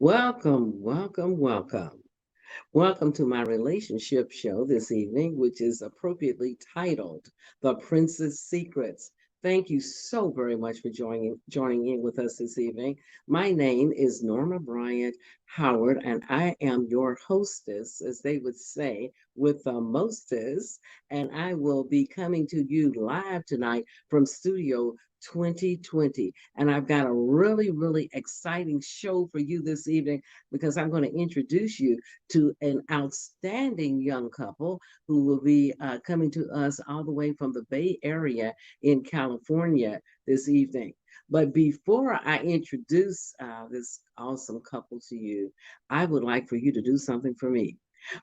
Welcome, welcome, welcome. Welcome to my relationship show this evening, which is appropriately titled The Princess Secrets. Thank you so very much for joining in with us this evening. My name is Norma Bryant Howard, and I am your hostess, as they would say, with the mostest. And I will be coming to you live tonight from Studio 2020. And I've got a really, really exciting show for you this evening because I'm going to introduce you to an outstanding young couple who will be coming to us all the way from the Bay Area in California this evening. But before I introduce this awesome couple to you, I would like for you to do something for me.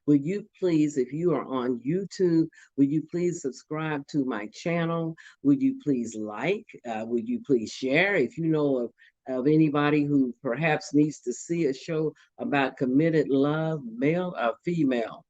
Would you please, if you are on YouTube, would you please subscribe to my channel? Would you please like? Would you please share? If you know of anybody who perhaps needs to see a show about committed love, male or female,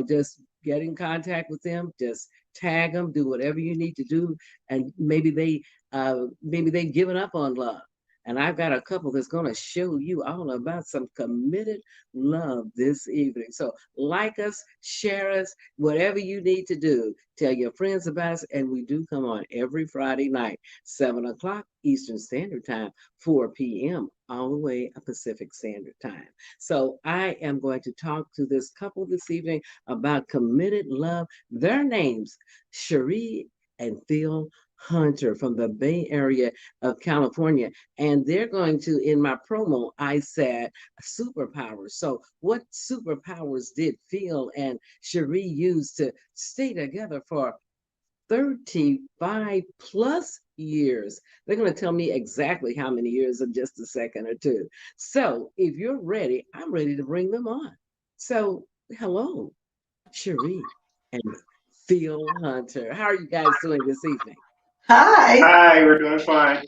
just get in contact with them, just tag them, do whatever you need to do, and maybe they've given up on love. And I've got a couple that's going to show you all about some committed love this evening. So like us, share us, whatever you need to do. Tell your friends about us. And we do come on every Friday night, 7 o'clock Eastern Standard Time, 4 p.m. all the way Pacific Standard Time. So I am going to talk to this couple this evening about committed love. Their names, Cherie and Phil Hunter from the Bay Area of California. And they're going to, in my promo, I said superpowers. So, what superpowers did Phil and Cherie use to stay together for 35 plus years? They're going to tell me exactly how many years in just a second or two. So, if you're ready, I'm ready to bring them on. So, hello, Cherie and Phil Hunter. How are you guys doing this evening? Hi. Hi, we're doing fine.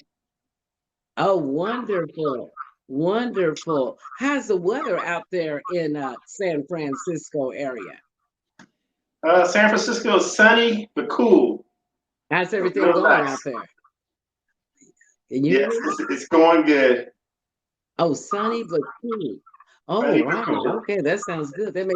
Oh, wonderful. Wonderful. How's the weather out there in San Francisco area? San Francisco is sunny but cool. How's everything Real going out nice. there? Can you hear Yes, me? it's going good. Oh, sunny but cool. Oh, Sunny but wow. cool. Okay, that sounds good. That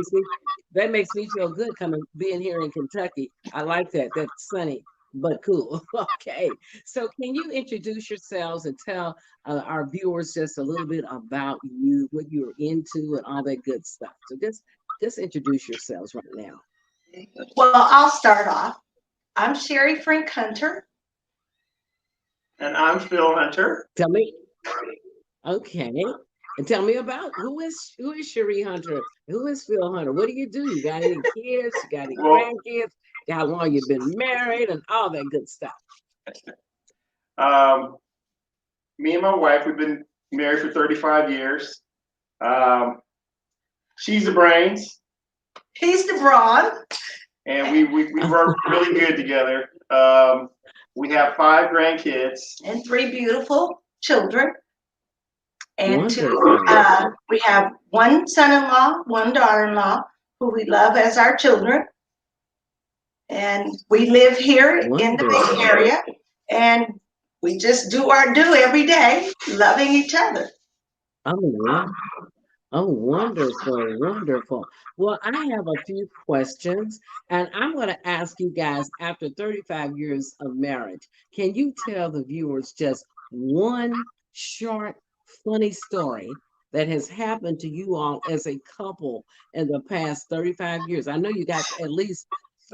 makes me feel good coming being here in Kentucky. I like that. That's sunny but cool. Okay. So can you introduce yourselves and tell our viewers just a little bit about you, what you're into, and all that good stuff? So just introduce yourselves right now. Well, I'll start off. I'm Sherry Frank Hunter. And I'm Phil Hunter. Tell me. Okay. And tell me about who is Cherie Hunter? Who is Phil Hunter? What do? You got any kids? You got any Well, grandkids? How long you been married and all that good stuff? um, me and my wife, we've been married for 35 years. Um, she's the brains, He's the brawn. and we work really good together. We have 5 grandkids. And 3 beautiful children. And Wonderful. we have one son-in-law, one daughter-in-law, who we love as our children. And we live here in the Bay Wonderful. Area. And we just do our do every day, loving each other. Oh, oh, wonderful, wonderful. Well, I have a few questions, and I'm going to ask you guys after 35 years of marriage, can you tell the viewers just one short, funny story that has happened to you all as a couple in the past 35 years? I know you got at least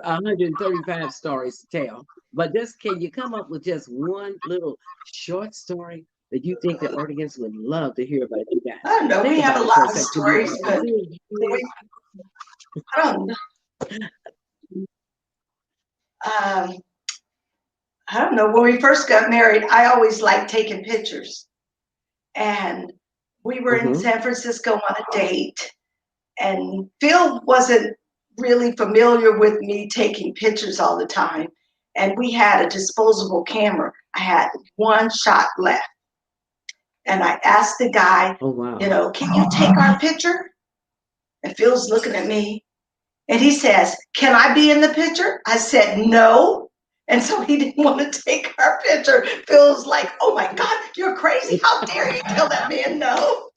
135 stories to tell, but just can you come up with just one little short story that you think the audience would love to hear about you guys? I don't know. Think We have a about it for a lot of second. Can you stories, but I don't know. Um, I don't know. When we first got married, I always liked taking pictures. And we were in Mhm. San Francisco on a date, and Phil wasn't really familiar with me taking pictures all the time. And we had a disposable camera. I had one shot left. And I asked the guy, Oh, wow. can you take our picture? And Phil's looking at me, and he says, can I be in the picture? I said, no. And so he didn't want to take our picture. Phil's like, oh my God, you're crazy. How dare you tell that man no?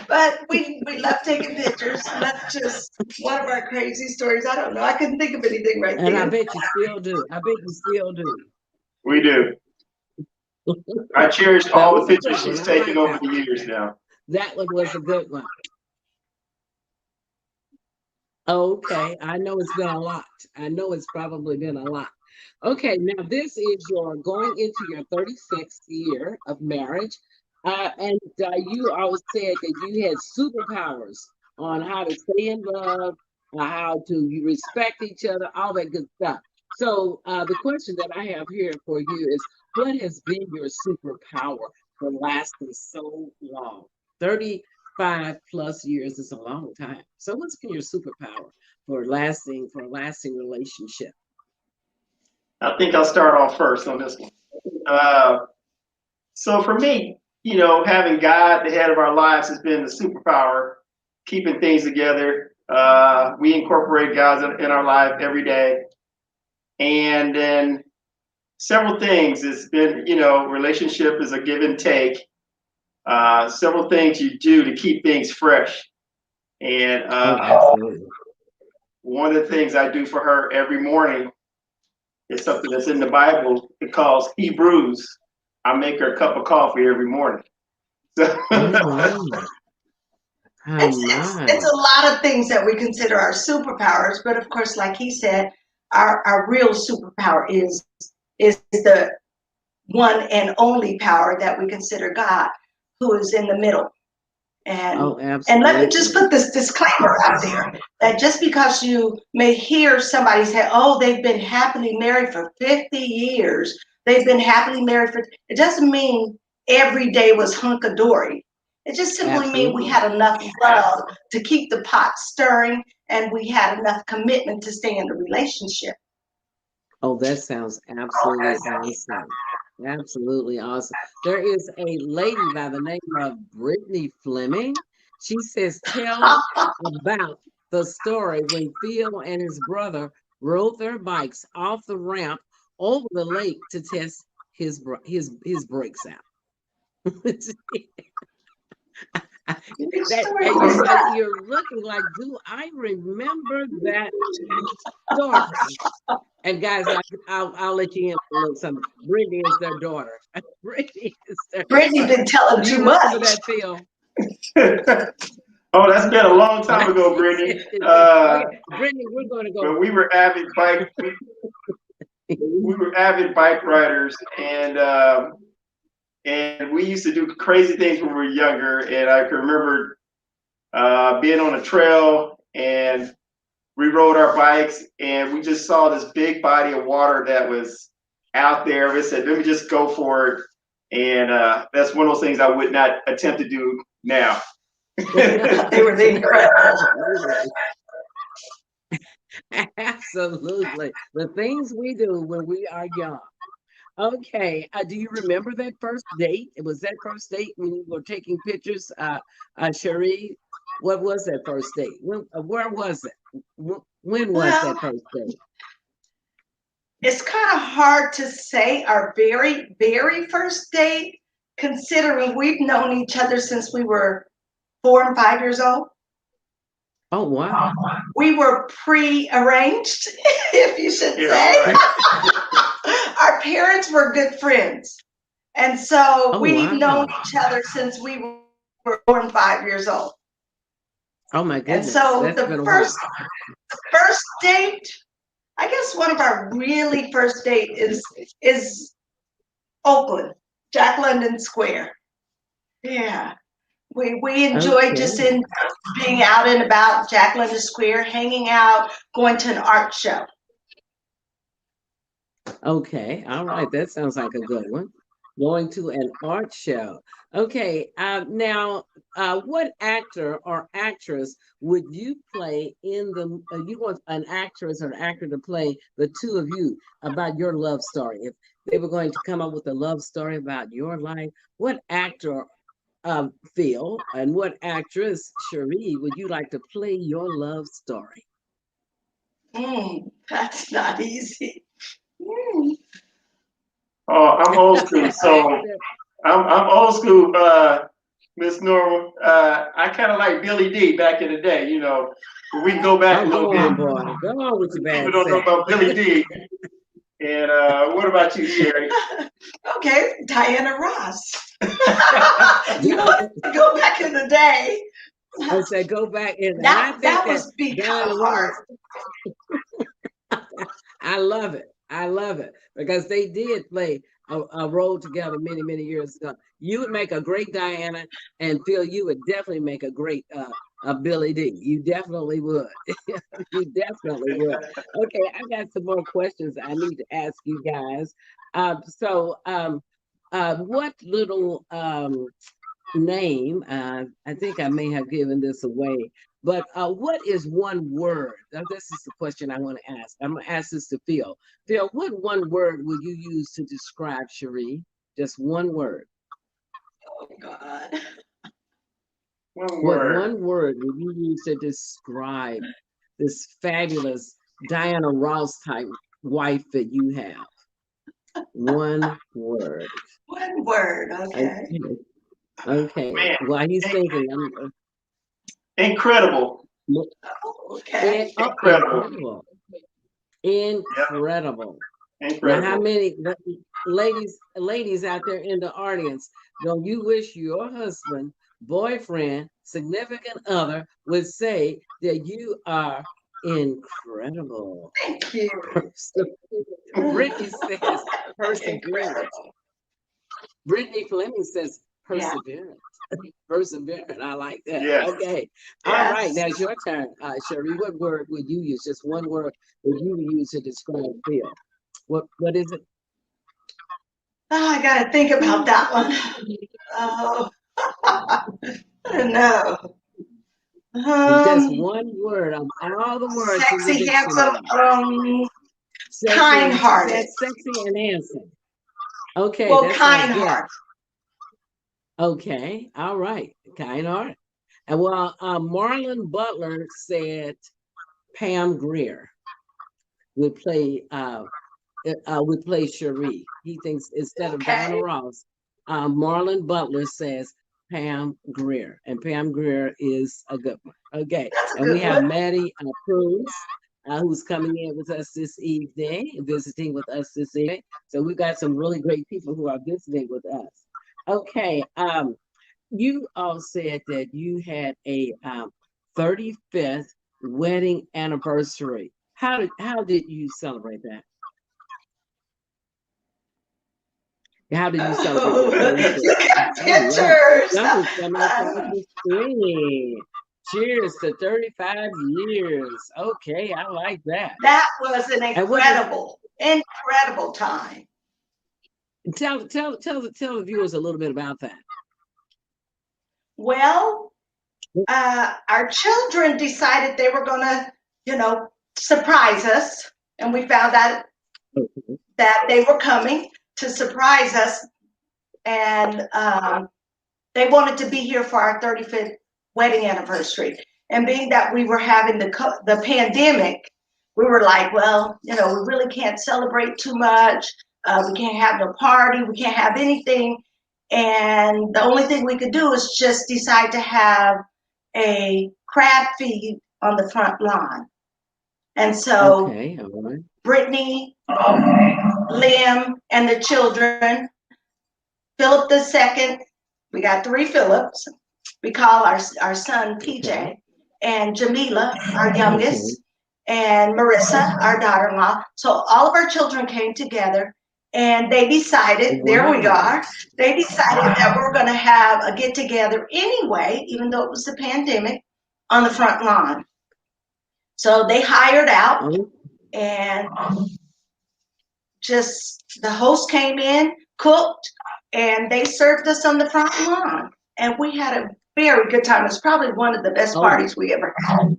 But we love taking pictures. That's just one of our crazy stories. I don't know. I couldn't think of anything right And I then. bet you still do. I bet you still do. We do. I cherish That all the was a pictures good one. she's I like taken over that the one. years now. That one was a good one. Okay, I know it's been a lot. I know it's probably been a lot. Okay, now this is your going into your 36th year of marriage. And you always said that you had superpowers on how to stay in love, how to you respect each other, all that good stuff. So the question that I have here for you is, what has been your superpower for lasting so long? 35+ years is a long time. So what's been your superpower for a lasting relationship? I think I'll start off first on this one. So for me, having God the head of our lives has been the superpower, keeping things together. We incorporate God in our life every day. And then several things. It's been, relationship is a give and take. Several things you do to keep things fresh. And Oh, absolutely. one of the things I do for her every morning is something that's in the Bible. It calls Hebrews. I make her a cup of coffee every morning. So Oh my. Oh It's my. a lot of things that we consider our superpowers, but of course, like he said, our real superpower is the one and only power that we consider God, who is in the middle. Oh, And let me just absolutely. put this disclaimer out there that just because you may hear somebody say, "Oh, they've been happily married for 50 years," they've been happily married for, it doesn't mean every day was hunkadory. It just simply means we Absolutely. had enough love to keep the pot stirring, and we had enough commitment to stay in the relationship. Oh, that sounds absolutely awesome. Absolutely awesome. There is a lady by the name of Brittany Fleming. She says, tell about the story when Phil and his brother rode their bikes off the ramp over the lake to test his brakes out. Which That story and was that? you're looking like, do I remember that story? And guys, I'll let you in on a little something. Brittany is their daughter. Brittany is their Brittany daughter. been telling Do too you remember much. that, Phil? Oh, that's been a long time ago, She Brittany. said that. Okay, Brittany, we're going to go. But we were avid bike riders, and we used to do crazy things when we were younger. And I can remember being on a trail, and we rode our bikes, and we just saw this big body of water that was out there. We said, let me just go for it. And that's one of those things I would not attempt to do now. They were the incredible. Absolutely. The things we do when we are young. Okay. Do you remember that first date? It was that first date when you were taking pictures, Cherie? What was that first date? Where was it? When was Well, that first date? it's kind of hard to say our very, very first date, considering we've known each other since we were 4 and 5 years old. Oh, wow. We were pre-arranged, if you should Yeah, say. right. Our parents were good friends. And so Oh, we've known wow. each other since we were 4 and 5 years old. Oh, my And goodness. so That's the been a while. first date, I guess one of our really first date is Oakland, Jack London Square. Yeah. We enjoyed just Okay. in being out and about Jack London Square, hanging out, going to an art show. Okay. All right. That sounds like a good one. Going to an art show. Okay. Now, what actor or actress would you play in the? You want an actress or actor to play the two of you about your love story. If they were going to come up with a love story about your life, what actor, Phil, and what actress, Cherie, would you like to play your love story? That's not easy. Mm. Oh, I'm old school, so Actor. I'm old school. Miss Norma. I kind of like Billy D back in the day, you know. We can go back a little go on, bit. boy. Go on with your People bad don't know self. about Billy D. And what about you, Sherry? Okay, Diana Ross. You want to go back in the day? I said, go back in. That was being kind of hard. I love it. I love it because they did play a role together many, many years ago. You would make a great Diana, and Phil, you would definitely make a great Billy D. You definitely would. You definitely would. Okay, I got some more questions I need to ask you guys. What little name, I think I may have given this away, but what is one word? Now, this is the question I want to ask. I'm going to ask this to Phil. Phil, what one word would you use to describe Cherie? Just one word. Oh, God. One What word. one word would you use to describe this fabulous Diana Ross type wife that you have? One word. One word, okay. Okay. Man. While he's thinking, Incredible. Okay. Incredible. Incredible. Incredible. Now, how many ladies out there in the audience, don't you wish your husband, boyfriend, significant other would say that you are incredible? Thank you. Brittany says perseverance. Brittany Fleming says perseverance. Perseverance. I like that. Yes. Okay. Yes. All right. Now it's your turn, Cherie. What word would you use? Just one word would you use to describe Phil? What is it? Oh, I got to think about that one. Oh, I don't know. Just one word of all the words. Sexy, handsome, kind-hearted. Sexy and handsome. Okay, well, that's kind-hearted. Okay, all right, kind-hearted. And well, Marlon Butler said Pam Grier would play Cherie. He thinks instead of Diana Ross, Marlon Butler says Pam Grier, and Pam Grier is a good one. Okay, and we have Maddie Cruz, who's coming in with us this evening, visiting with us this evening. So we've got some really great people who are visiting with us. Okay, you all said that you had a 35th wedding anniversary. How did you celebrate that? How did you celebrate? You got pictures. Something's coming across the screen. Cheers to 35 years. Okay, I like that. That was an incredible time. Tell the viewers a little bit about that. Well, our children decided they were going to, surprise us, and we found out that they were coming to surprise us, and they wanted to be here for our 35th wedding anniversary. And being that we were having the pandemic, we were like, well, we really can't celebrate too much. We can't have no party. We can't have anything. And the only thing we could do is just decide to have a crab feed on the front lawn. And so Brittany, Liam, and the children, Philip II, we got 3 Philips. We call our son PJ, and Jamila, our youngest, and Marissa, our daughter-in-law. So all of our children came together, and they decided, there we are, they decided that we're going to have a get-together anyway, even though it was the pandemic, on the front lawn. So they hired out, and just the host came in, cooked, and they served us on the front lawn. And we had a very good time. It's probably one of the best parties we ever had.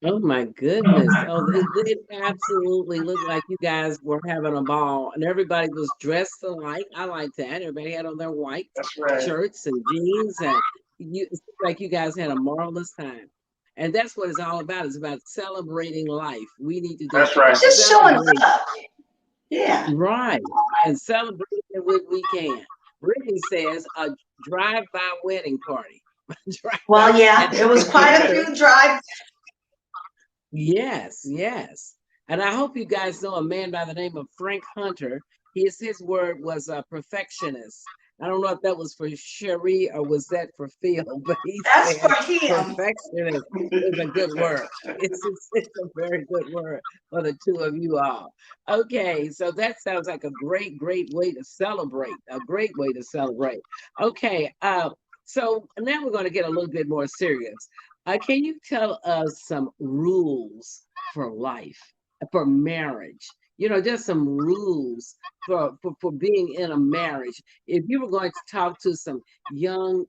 Oh my goodness. Oh, it absolutely looked like you guys were having a ball, and everybody was dressed alike. I like that. Everybody had on their white shirts and jeans, and it seemed like you guys had a marvelous time. And that's what it's all about. It's about celebrating life. We need to just showing up. Yeah. Right. And celebrate it when we can. Brittany says a drive-by wedding party. Well, yeah, And it was quite a few drive. yes, yes. And I hope you guys know a man by the name of Frank Hunter. His word was a perfectionist. I don't know if that was for Cherie or was that for Phil, but he That's said for him. perfectionist is a good word. It's a very good word for the two of you all. Okay, so that sounds like a great, great way to celebrate. A great way to celebrate. Okay, so now we're going to get a little bit more serious. Can you tell us some rules for life, for marriage? You know, just some rules for being in a marriage. If you were going to talk to some young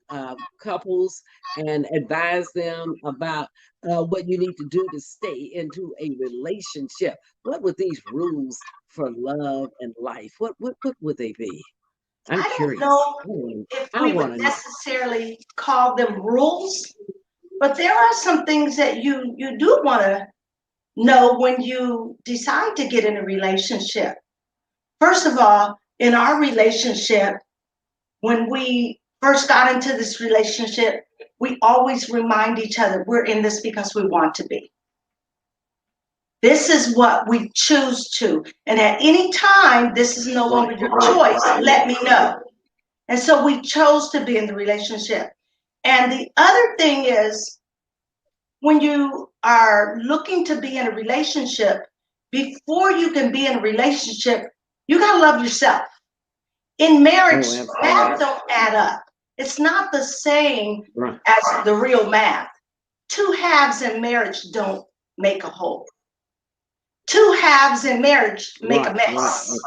couples and advise them about what you need to do to stay into a relationship, what would these rules for love and life, what would they be? I'm I don't curious. know if I we want would to know. necessarily call them rules, but there are some things that you do want to know when you decide to get in a relationship. First of all, in our relationship, when we first got into this relationship, we always remind each other we're in this because we want to be. This is what we choose to. And at any time, this is no longer your choice, let me know. And so we chose to be in the relationship. And the other thing is, when you are looking to be in a relationship, before you can be in a relationship, you got to love yourself. In marriage, math don't add up. It's not the same as the real math. Two halves in marriage don't make a whole. Two halves in marriage make a mess.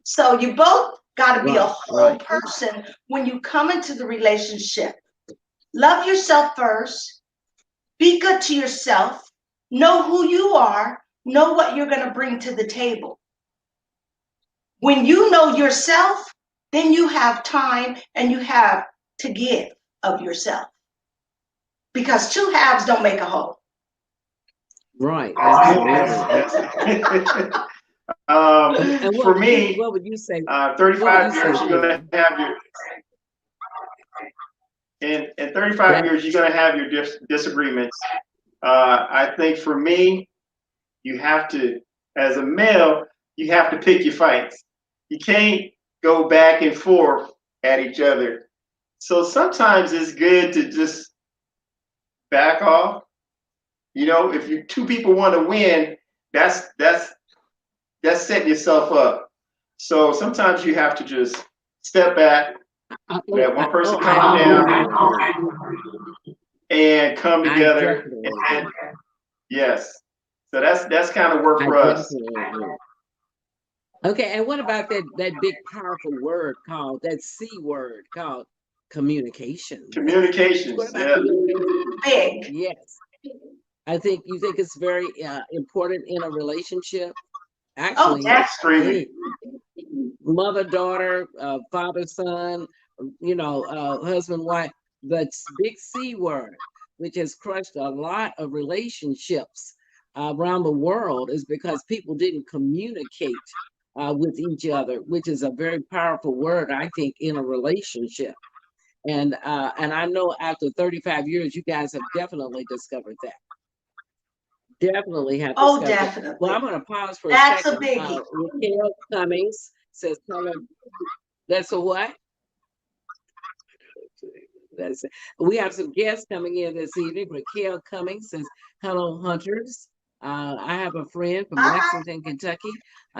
So you both got to be a whole person when you come into the relationship. Love yourself first. Be good to yourself. Know who you are. Know what you're going to bring to the table. When you know yourself, then you have time and you have to give of yourself. Because two halves don't make a whole. Right. For me, what would you say? 35 years, you're going to have your. In 35 years, you're going to have your disagreements. I think for me, you have to, as a male, you have to pick your fights. You can't go back and forth at each other. So sometimes it's good to just back off. You know, if you two people want to win, that's setting yourself up. So sometimes you have to just step back, let one person calm down, and come together. And, yes. So that's kind of work for us. Okay, and what about that big powerful word called, that C word called communication? Communications, yeah. Big. Yes. You think it's very important in a relationship? Actually, extremely. Mother, daughter, father, son, husband, wife, the big C word, which has crushed a lot of relationships around the world, is because people didn't communicate with each other, which is a very powerful word, I think, in a relationship. And I know after 35 years, you guys have definitely discovered that. Definitely have discovered. Oh, definitely. That. Well, I'm going to pause for a second. That's a biggie. 𝐏𝐻𝐞𝐞𝐞𝐞 says, that's a what? We have some guests coming in this evening. 𝐏𝐻𝐞𝐞𝐞 says, hello, hunters. I have a friend from Lexington, Kentucky.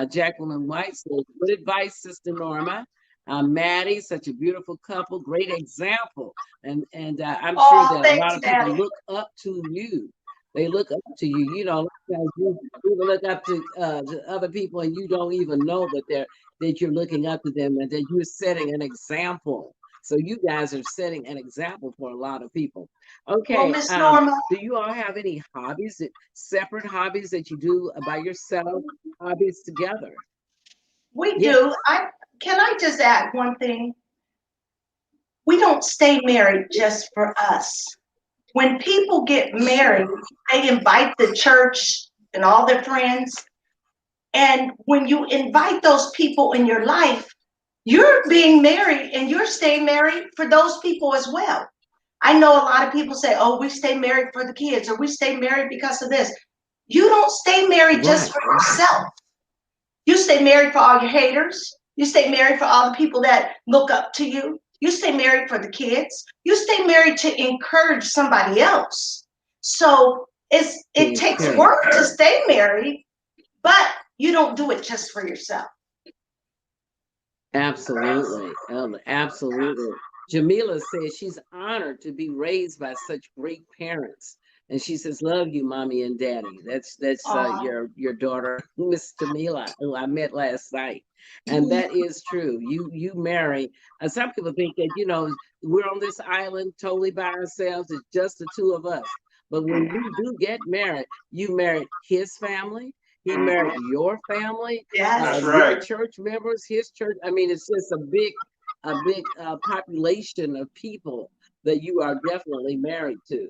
Jacqueline White says, good advice, Sister Norma. Maddie, such a beautiful couple, great example. And I'm sure that a lot of people look up to you. They look up to you. You know, you look up to other people and you don't even know that you're looking up to them and that you're setting an example. So you guys are setting an example for a lot of people. Okay, well, Miss Norma, do you all have any hobbies, separate hobbies that you do by yourself, hobbies together? We do. Can I just add one thing? We don't stay married just for us. When people get married, they invite the church and all their friends. And when you invite those people in your life, you're being married and you're staying married for those people as well. I know a lot of people say, oh, we stay married for the kids, or we stay married because of this. You don't stay married just for yourself. You stay married for all your haters. You stay married for all the people that look up to you. You stay married for the kids. You stay married to encourage somebody else. So it takes work to stay married, but you don't do it just for yourself. Absolutely. Absolutely. Jamila says she's honored to be raised by such great parents. And she says, love you, mommy and daddy. That's your daughter, Miss Jamila, who I met last night. And that is true. You marry, and some people think that, you know, we're on this island totally by ourselves. It's just the two of us. But when you do get married, you married his family. He married your family, Yes. your church members, his church. I mean, it's just a big population of people that you are definitely married to.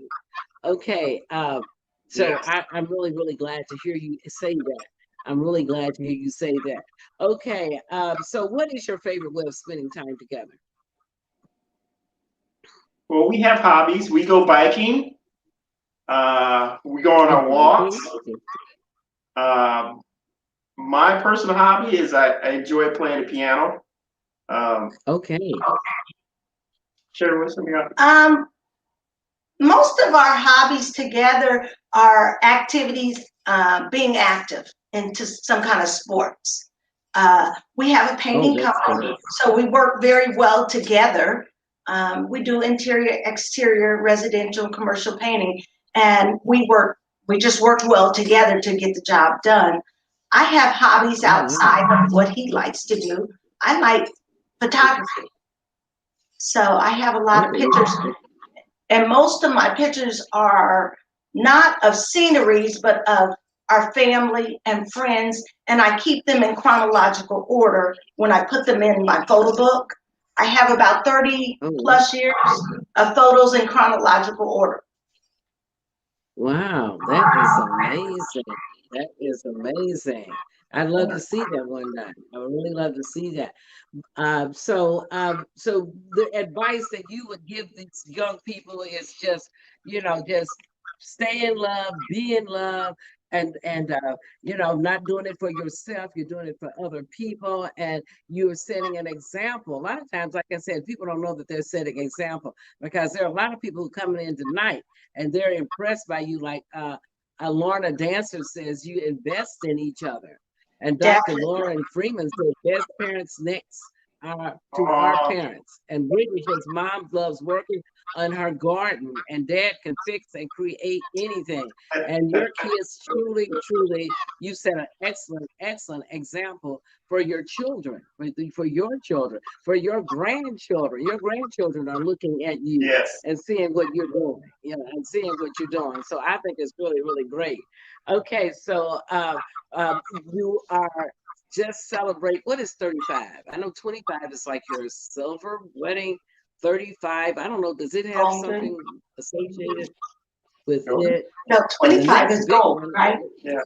Okay, so I'm really, really glad to hear you say that. I'm really glad to hear you say that. Okay, so what is your favorite way of spending time together? Well, we have hobbies. We go biking. We go on our walks. My personal hobby is I enjoy playing the piano. Okay. Sure, what's something else? Most of our hobbies together are activities, being active into some kind of sports. We have a painting company, so we work very well together. We do interior, exterior, residential, commercial painting, and we just work well together to get the job done. I have hobbies outside of what he likes to do. I like photography. So I have a lot of pictures, and most of my pictures are not of sceneries, but of our family and friends, and I keep them in chronological order when I put them in my photo book. I have about 30 plus years of photos in chronological order. Wow, that is amazing. That is amazing. I'd love to see that one day. I would really love to see that. So the advice that you would give these young people is just, you know, just stay in love, be in love, and you know, not doing it for yourself, you're doing it for other people, and you're setting an example. A lot of times, like I said, people don't know that they're setting an example, because there are a lot of people who coming in tonight and they're impressed by you, like Lorna Dancer says, you invest in each other. And Dr. Lauren Freeman said, best parents next to our parents. And Brittany says, mom loves working on her garden, and dad can fix and create anything. And your kids truly, you set an excellent example for your children, for your children, for your grandchildren. Your grandchildren are looking at you and seeing what you're doing, you know, and seeing what you're doing. So I think it's really, really great. Okay, so you are just celebrate. What is 35? I know 25 is like your silver wedding. 35, I don't know, does it have something associated with it? No, 25 is gold, right? Yeah.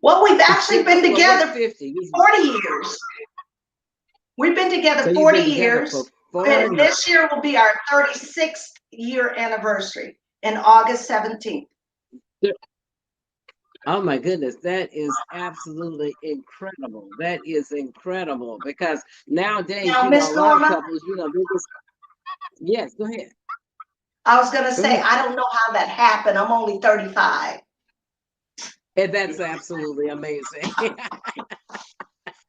Well, we've actually been together 40 years. We've been together 40 years. And this year will be our 36th year anniversary in August 17th. Oh my goodness, that is absolutely incredible. That is incredible, because nowadays, now, you know, a lot of couples, you know, they just, yes, go ahead. I was going to say, I don't know how that happened. I'm only 35. And that's absolutely amazing.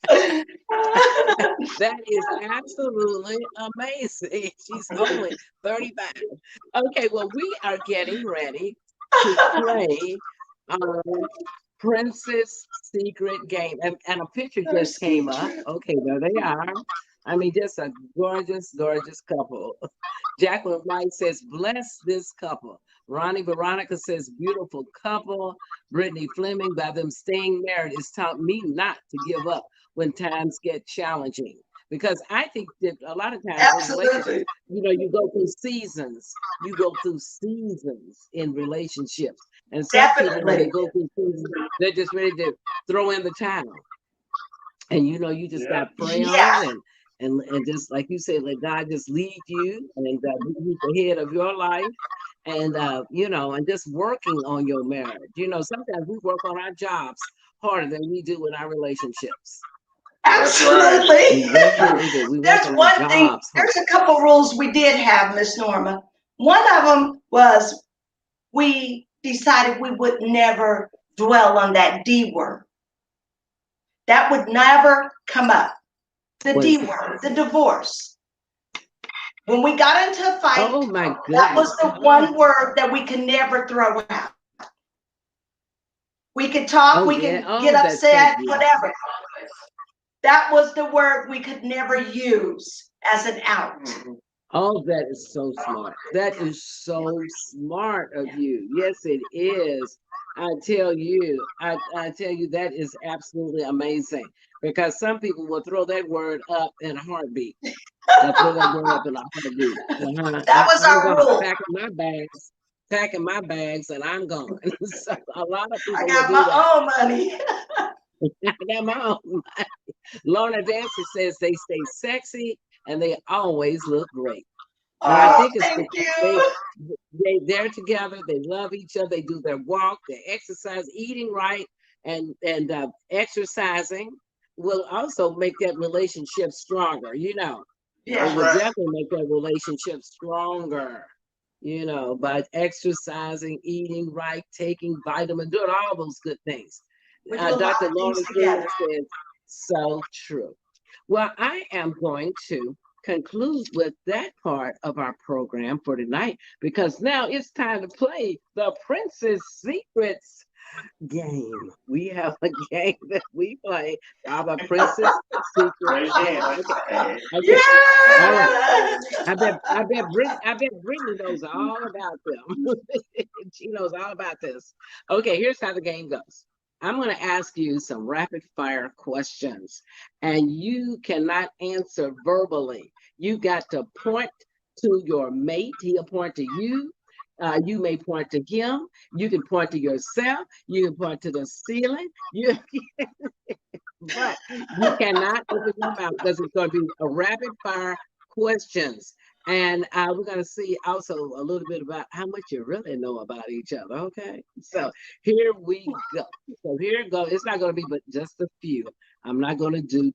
That is absolutely amazing. She's only 35. Okay, well, we are getting ready to play Princess Secret Game. And a picture just came up. Okay, there they are. I mean, just a gorgeous, gorgeous couple. Jacqueline White says, bless this couple. Ronnie Veronica says, beautiful couple. Brittany Fleming, by them staying married, has taught me not to give up when times get challenging. Because I think that a lot of times in relationships, you know, you go through seasons. You go through seasons in relationships. And some people, when they go through seasons, they're just ready to throw in the towel. And you know, you just got to pray on Yes, and just like you said, let God just lead you and He's the head of your life. And you know, and just working on your marriage. You know, sometimes we work on our jobs harder than we do in our relationships. That's right. absolutely. We really do. We work There's on our one thing, jobs hard. there's a couple rules we did have, Miss Norma. One of them was we decided we would never dwell on that D word. That would never come up. The What D is it? word, the divorce. When we got into a fight, Oh my that was goodness. the one word that we could never throw out. We could talk, Oh we yeah. can get Oh, that's so upset, beautiful. whatever. That was the word we could never use as an out. Oh, that is so smart. That is so smart of you. Yes, it is. I tell you, that is absolutely amazing because some people will throw that word up in a heartbeat. They'll throw that word up in a heartbeat. That was I'm our gone, rule. packing my bags, and I'm gone. So a lot of I people will got do that. my own money. I got my own. Lorna Dancer says they stay sexy and they always look great. And I Oh, think it's thank because you. they're together, they love each other, they do their walk, they exercise, eating right, and exercising will also make that relationship stronger. You know, it That's Yeah. will right. definitely make that relationship stronger. You know, by exercising, eating right, taking vitamins, doing all those good things. We do a lot Dr. of things Lawrence Green together. says, so true. Well, I am going to conclude with that part of our program for tonight because now it's time to play the Princess Secrets game. We have a game that we play called the Princess Secrets Raise your game. hand. Okay, Hey. okay, all right. Yeah. I bet Brittany knows all about them. She knows all about this. Okay, here's how the game goes. I'm going to ask you some rapid fire questions, and you cannot answer verbally. You got to point to your mate. He'll point to you. You may point to him. You can point to yourself. You can point to the ceiling. But you cannot open your mouth because it's going to be a rapid fire questions. And we're going to see also a little bit about how much you really know about each other. Okay. So here we go. So here it goes. It's not going to be but just a few. I'm not going to do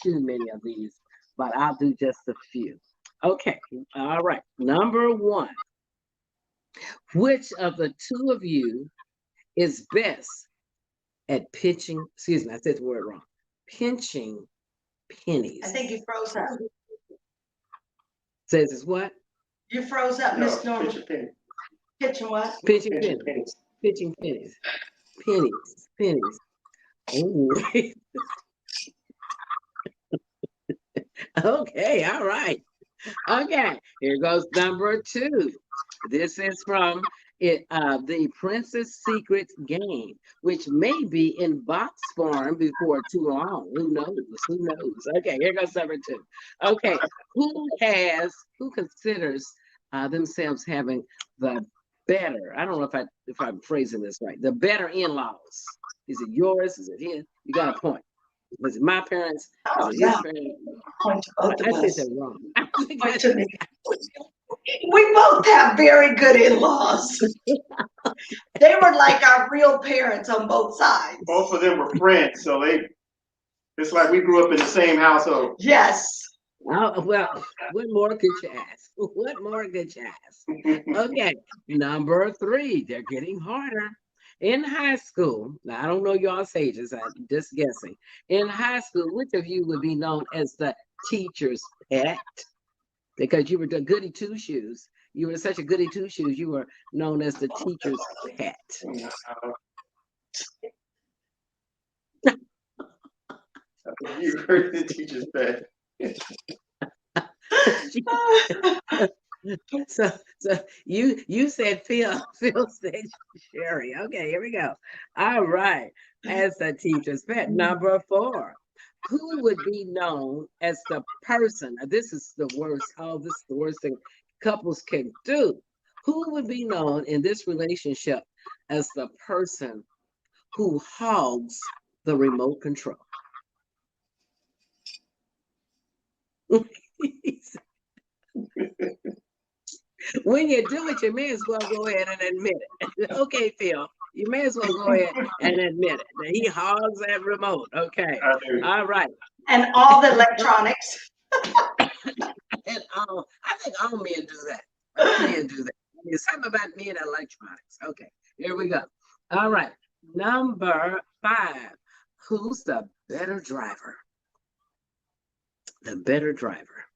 too many of these, but I'll do just a few. Okay. All right. Number one. Which of the two of you is best at pitching? Excuse me, I said the word wrong. Pinching pennies. I think you froze up. Says it's what? You froze up, No, Miss Norma. pitch your penny. Kitchen what? Pinching Pitch your pennies. pennies. Pitching pennies. Pennies. Pennies. Oh, okay, all right. Okay, here goes number two. This is from the Princess Secrets game, which may be in box form before too long. Who knows? Who knows? Okay, here goes number two. Okay, who considers themselves having the better? I don't know if I'm phrasing this right. The better in-laws. Is it yours? Is it his? You got a point. Was it my parents? Is Oh, it his yeah. parents? Point to both I of said us. that wrong. I think Point to me. We both have very good in-laws. They were like our real parents on both sides. Both of them were friends, so it's like we grew up in the same household. Yes. Oh, well, what more could you ask? What more could you ask? Okay, number three, they're getting harder. In high school, now I don't know y'all's ages, I'm just guessing. In high school, which of you would be known as the teacher's pet? Because you were the goody two shoes. You were such a goody two shoes, you were known as the teacher's pet. You heard the teacher's pet. So you said Phil, Phil said Sherry. Okay, here we go. All right. As the teacher's pet. Number four. Who would be known as the person? Now, this is the worst. Oh, this is the worst thing couples can do. Who would be known in this relationship as the person who hogs the remote control? When you do it, you may as well go ahead and admit it. Okay, Phil, you may as well go ahead and admit it. That he hogs that remote. Okay. All right. And all the electronics. And I think all men do that. All men do that. There's something about men and electronics. Okay, here we go. All right. Number 5. Who's the better driver? The better driver.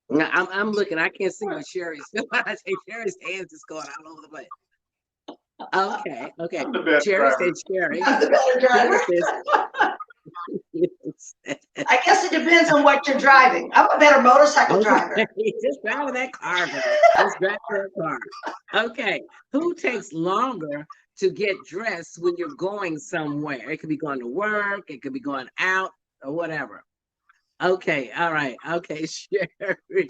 Now, I'm looking. I can't see what Sherry's doing. I say Sherry's hands is going all over the place. Okay, okay. Sherry said Sherry. I'm the better driver. I guess it depends on what you're driving. I'm a better motorcycle driver. Just driving that car, girl. Just driving that car. Okay. Who takes longer to get dressed when you're going somewhere? It could be going to work. It could be going out or whatever. Okay. All right. Okay. Sherry.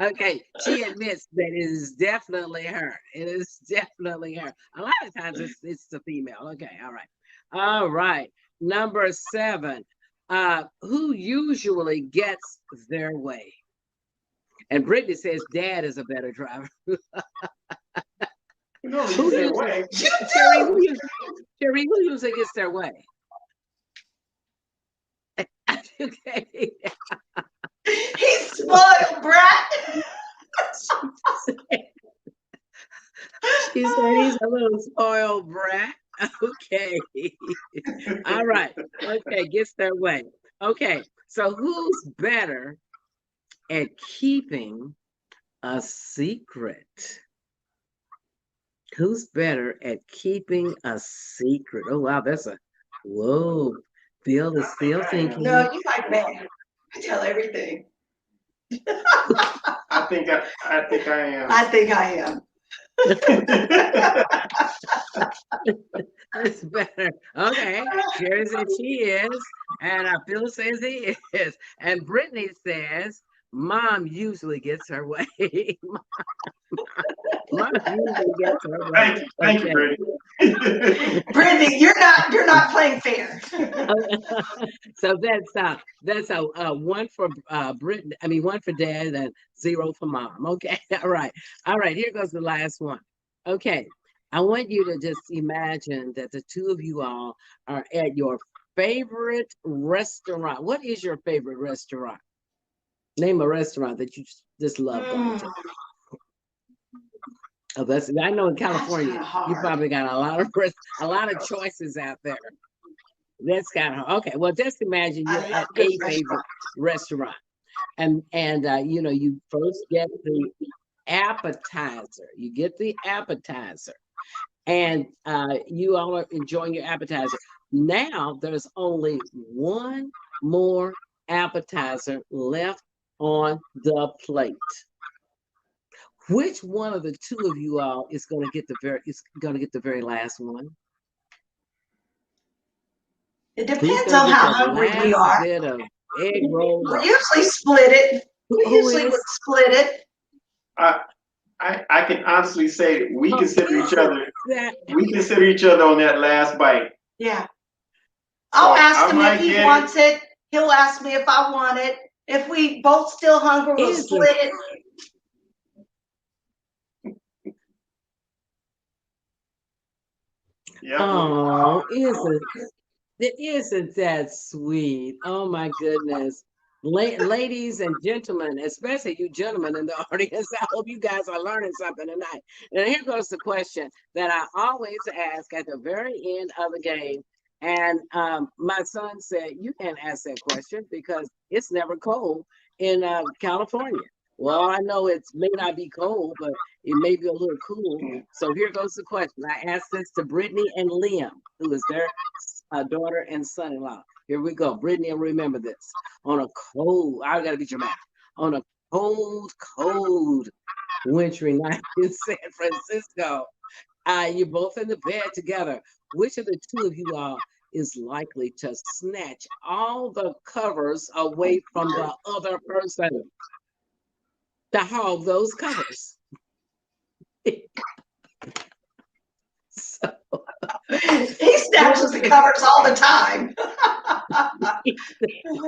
Okay. She admits that it is definitely her. It is definitely her. A lot of times it's the female. Okay. All right. All right. Number 7. Who usually gets their way? And Brittany says Dad is a better driver. Sherry, who usually gets their way? Okay. He's spoiled, brat. She said he's a little spoiled brat. Okay. All right. Okay, gets their way. Okay, so who's better at keeping a secret? Who's better at keeping a secret? Oh, wow, that's a, whoa. Bill is still thinking. No, you like me. I tell everything. I think I am. I think I am. That's better. Okay. Sherry says she is. And Phil says he is. And Brittany says Mom usually gets her way. Mom usually gets her way. Thank you, Brittany. Brittany, you're not playing fair. So that's a 1 for Brittany. I mean 1 for Dad and 0 for Mom. Okay. All right. All right. Here goes the last one. Okay. I want you to just imagine that the two of you all are at your favorite restaurant. What is your favorite restaurant? Name a restaurant that you just love going to. Oh, I know in California you probably got a lot of choices out there. That's kind of okay. Well, just imagine you're at a favorite restaurant, and you first get the appetizer. You get the appetizer, and you all are enjoying your appetizer. Now there's only one more appetizer left on the plate. Which one of the two of you all is going to get the very last one? It depends on how hungry we are. Bit of egg roll. We usually split it. We usually would split it. I can honestly say we consider each other. We consider each other on that last bite. Yeah. I'll ask him if he wants it. He'll ask me if I want it. If we both still hungry, we'll split it. Yeah. Oh, isn't that sweet? Oh my goodness. Ladies and gentlemen, especially you gentlemen in the audience, I hope you guys are learning something tonight. And here goes the question that I always ask at the very end of the game. And my son said, you can't ask that question because it's never cold in California. Well, I know it may not be cold, but it may be a little cool. So here goes the question. I asked this to Brittany and Liam, who is their daughter and son-in-law. Here we go. Brittany will remember this. On a cold, I gotta be dramatic. On a cold wintry night in San Francisco, you're both in the bed together. Which of the two of you all is likely to snatch all the covers away from the other person? To hog those covers. So he snatches the covers all the time.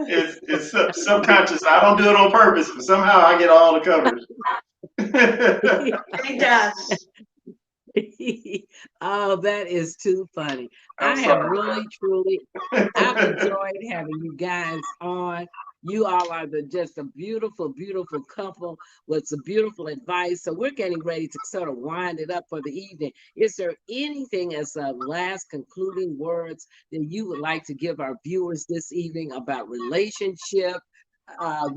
It's subconscious. I don't do it on purpose, but somehow I get all the covers. He does. Oh, that is too funny. I'm I have sorry. really, truly, I've enjoyed having you guys on. You all are just a beautiful, beautiful couple with some beautiful advice. So we're getting ready to sort of wind it up for the evening. Is there anything as last concluding words that you would like to give our viewers this evening about relationship? What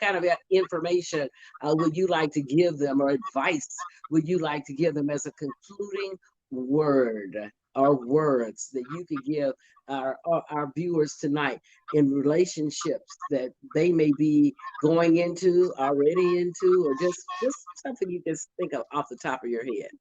kind of information would you like to give them, or advice would you like to give them as a concluding word or words that you could give our viewers tonight in relationships that they may be going into, already into, or just something you just think of off the top of your head?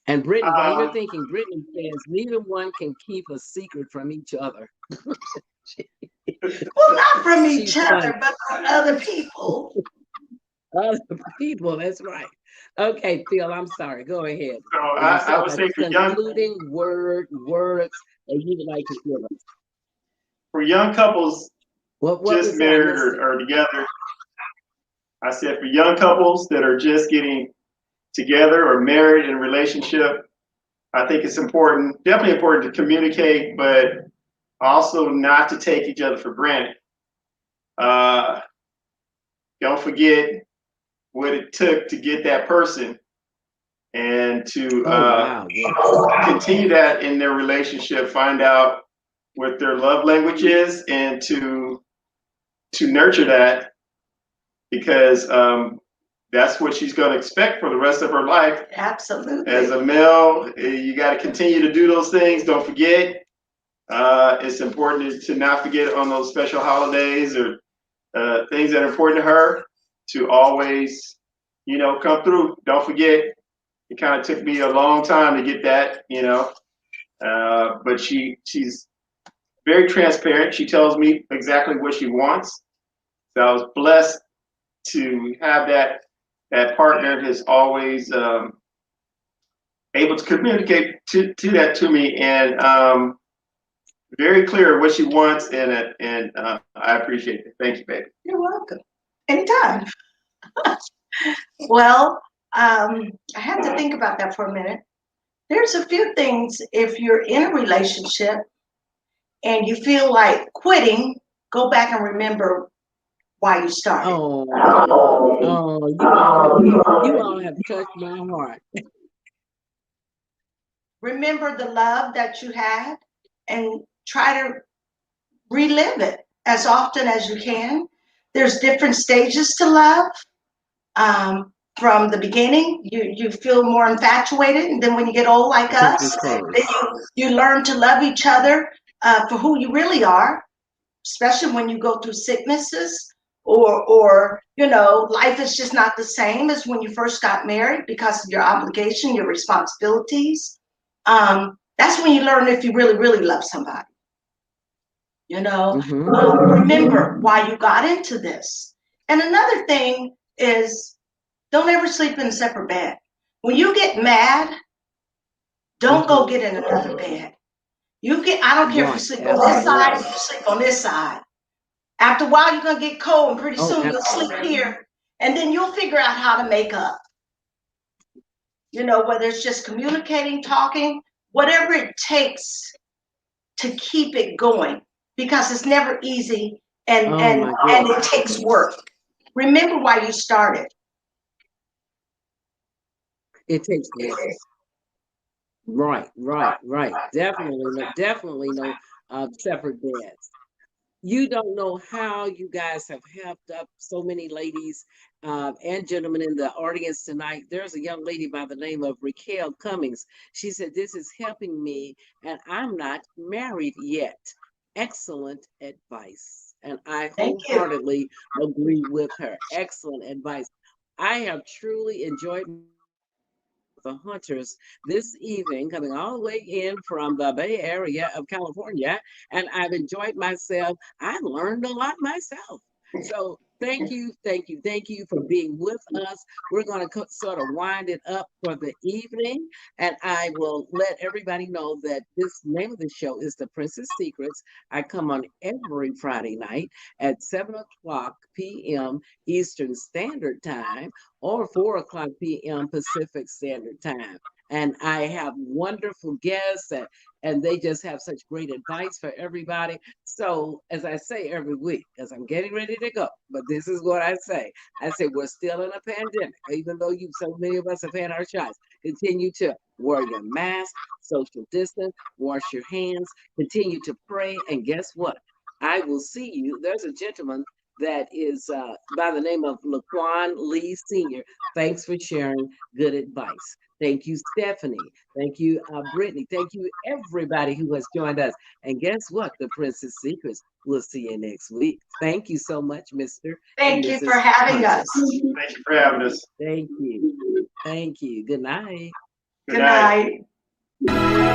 And Brittany, while you're thinking, Brittany says neither one can keep a secret from each other. Well, not from each other, but from other people. Other people, that's right. Okay, Phil, I'm sorry. Go ahead. So I would say for concluding words that you would like to give us. For young couples what just married or together, I said for young couples that are just getting together or married in a relationship, I think it's important, definitely important to communicate, but also not to take each other for granted. Don't forget what it took to get that person, and to continue that in their relationship, find out what their love language is, and to nurture that, because that's what she's going to expect for the rest of her life. Absolutely. As a male, you got to continue to do those things. Don't forget. It's important to not forget on those special holidays or things that are important to her, to always, come through. Don't forget. It kind of took me a long time to get that, but she's very transparent. She tells me exactly what she wants. So I was blessed to have that partner that's always able to communicate that to me, and very clear what she wants, and I appreciate it. Thank you, baby. You're welcome. Anytime. Well, I had to think about that for a minute. There's a few things, if you're in a relationship and you feel like quitting, go back and remember why you started. You all have touched my heart. Remember the love that you had and try to relive it as often as you can. There's different stages to love. From the beginning, you feel more infatuated, and then when you get old like us, then you learn to love each other for who you really are, especially when you go through sicknesses, or life is just not the same as when you first got married because of your obligation, your responsibilities. That's when you learn if you really, really love somebody. Remember why you got into this. And another thing is, don't ever sleep in a separate bed. When you get mad, don't go get in another bed. I don't care if you sleep on this side or you sleep on this side. After a while, you're going to get cold, and pretty soon you'll sleep here. And then you'll figure out how to make up. Whether it's just communicating, talking, whatever it takes to keep it going, because it's never easy, and it takes work. Remember why you started. It takes work. Right. Definitely no separate beds. You don't know how you guys have helped up so many ladies and gentlemen in the audience tonight. There's a young lady by the name of 𝐅𝐚𝐜𝐞𝐞𝐞. She said, "This is helping me, and I'm not married yet." Excellent advice. And I wholeheartedly agree with her. Excellent advice. I have truly enjoyed the hunters this evening, coming all the way in from the Bay Area of California, and I've enjoyed myself. I learned a lot myself. So Thank you, thank you, thank you for being with us. We're going to sort of wind it up for the evening, and I will let everybody know that this name of the show is The Princess Secrets. I come on every Friday night at 7 o'clock p.m. Eastern Standard Time or 4 o'clock p.m. Pacific Standard Time. And I have wonderful guests, and they just have such great advice for everybody. So, as I say every week, as I'm getting ready to go, but this is what I say we're still in a pandemic, even though so many of us have had our shots. Continue to wear your mask, social distance, wash your hands, continue to pray, and guess what? I will see you. There's a gentleman that is by the name of Laquan Lee Sr. Thanks for sharing good advice. Thank you, Stephanie. Thank you, Brittany. Thank you, everybody who has joined us. And guess what? The Princess Secrets. We'll see you next week. Thank you so much, Mr. Thank you for having us. Thank you for having us. Thank you. Thank you. Good night. Good night.